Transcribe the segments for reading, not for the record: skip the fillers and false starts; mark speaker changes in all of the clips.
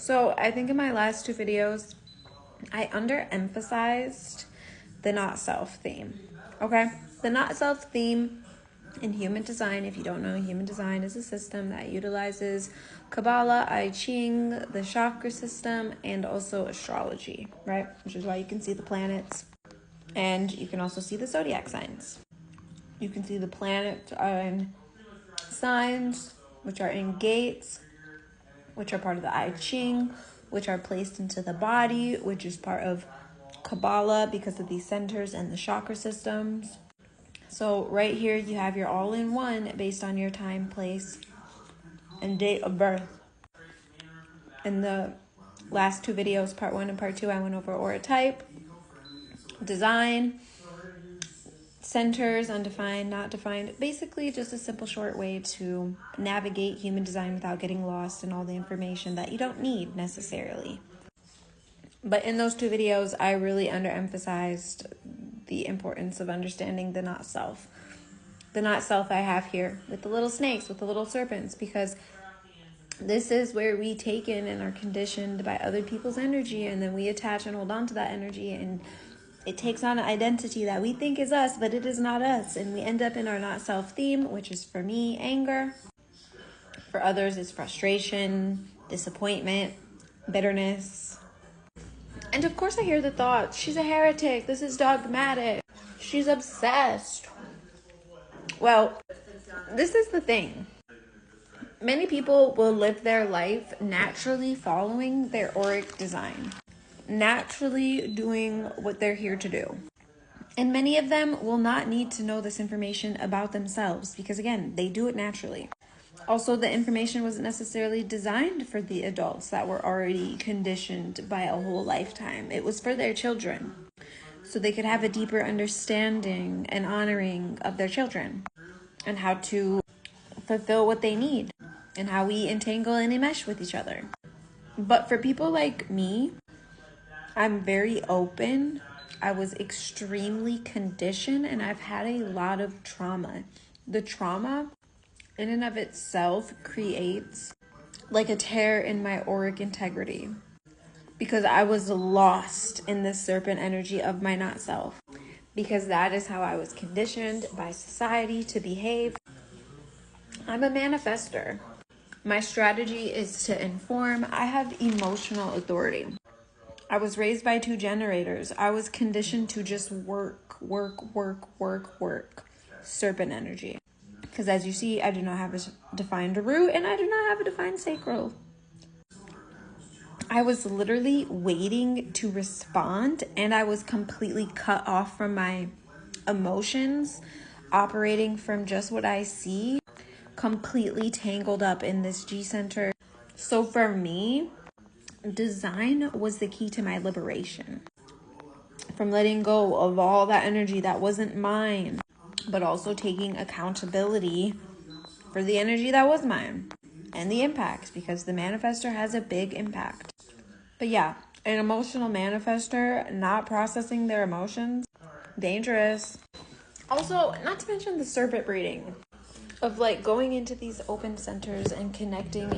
Speaker 1: So I think in my last two videos, I underemphasized the not self theme. Okay? The not self theme in human design, if you don't know, human design is a system that utilizes Kabbalah, I Ching, the chakra system, and also astrology, right? Which is why you can see the planets, and you can also see the zodiac signs. You can see the planets in signs, which are in gates, which are part of the I Ching, which are placed into the body, which is part of Kabbalah because of these centers and the chakra systems. So right here you have your all-in-one based on your time, place, and date of birth. In the last two videos, part 1 and part 2, I went over aura type, design, centers, undefined, not defined. Basically just a simple short way to navigate human design without getting lost in all the information that you don't need necessarily. But in those two videos, I really underemphasized the importance of understanding the not self. The not self I have here with the little snakes, with the little serpents, because this is where we take in and are conditioned by other people's energy, and then we attach and hold on to that energy, and it takes on an identity that we think is us, but it is not us, and we end up in our not self theme, which is for me, anger. For others, it's frustration, disappointment, bitterness. And of course I hear the thoughts, she's a heretic, this is dogmatic, she's obsessed. Well, this is the thing. Many people will live their life naturally following their auric design, naturally doing what they're here to do. And many of them will not need to know this information about themselves because, again, they do it naturally. Also, the information wasn't necessarily designed for the adults that were already conditioned by a whole lifetime. It was for their children, so they could have a deeper understanding and honoring of their children and how to fulfill what they need and how we entangle and enmesh with each other. But for people like me, I'm very open. I was extremely conditioned and I've had a lot of trauma. The trauma in and of itself creates like a tear in my auric integrity because I was lost in the serpent energy of my not self, because that is how I was conditioned by society to behave. I'm a manifester. My strategy is to inform. I have emotional authority. I was raised by 2 generators. I was conditioned to just work. Serpent energy. Because as you see, I do not have a defined root and I do not have a defined sacral. I was literally waiting to respond and I was completely cut off from my emotions, operating from just what I see, completely tangled up in this G center. So for me, design was the key to my liberation from letting go of all that energy that wasn't mine, but also taking accountability for the energy that was mine and the impact, because the manifester has a big impact. But yeah, an emotional manifester not processing their emotions, dangerous. Also, not to mention the serpent breeding of like going into these open centers and connecting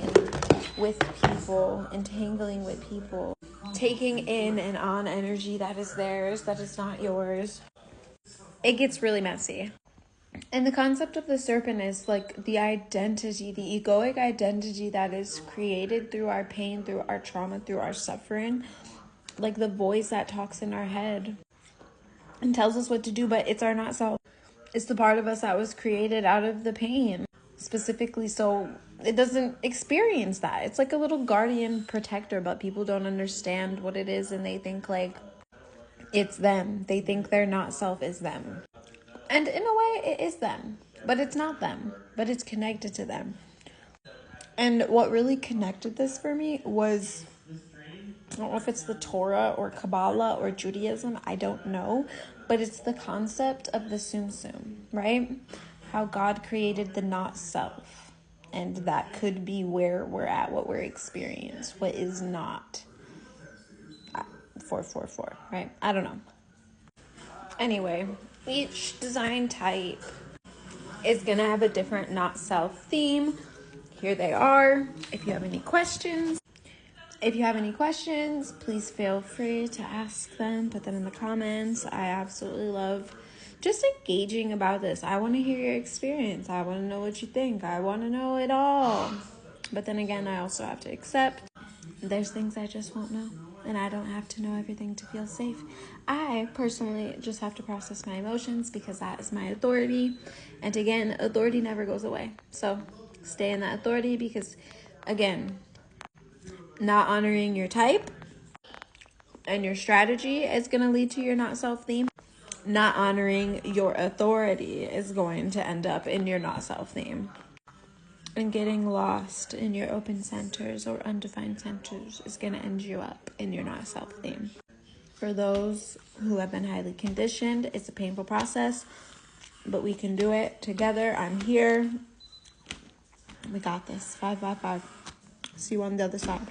Speaker 1: with people, entangling with people, taking in and on energy that is theirs, that is not yours. It gets really messy. And the concept of the serpent is like the identity, the egoic identity that is created through our pain, through our trauma, through our suffering. Like the voice that talks in our head and tells us what to do, but it's our not self. It's the part of us that was created out of the pain, specifically, so it doesn't experience that. It's like a little guardian protector, but people don't understand what it is, and they think like it's them. They think their not self is them. And in a way, it is them, but it's not them, but it's connected to them. And what really connected this for me was, I don't know if it's the Torah or Kabbalah or Judaism, I don't know, but it's the concept of the Tsum Tsum, right? How God created the not self, and that could be where we're at, what we're experiencing, what is not 444, right? I don't know. Anyway, each design type is going to have a different not self theme. Here they are. If you have any questions, If you have any questions, please feel free to ask them. Put them in the comments. I absolutely love just engaging about this. I want to hear your experience. I want to know what you think. I want to know it all. But then again, I also have to accept there's things I just won't know. And I don't have to know everything to feel safe. I personally just have to process my emotions because that is my authority. And again, authority never goes away. So stay in that authority because, again, not honoring your type and your strategy is going to lead to your not self theme. Not honoring your authority is going to end up in your not self theme. And getting lost in your open centers or undefined centers is going to end you up in your not self theme. For those who have been highly conditioned, it's a painful process, but we can do it together. I'm here. We got this. 5 by 5. See you on the other side.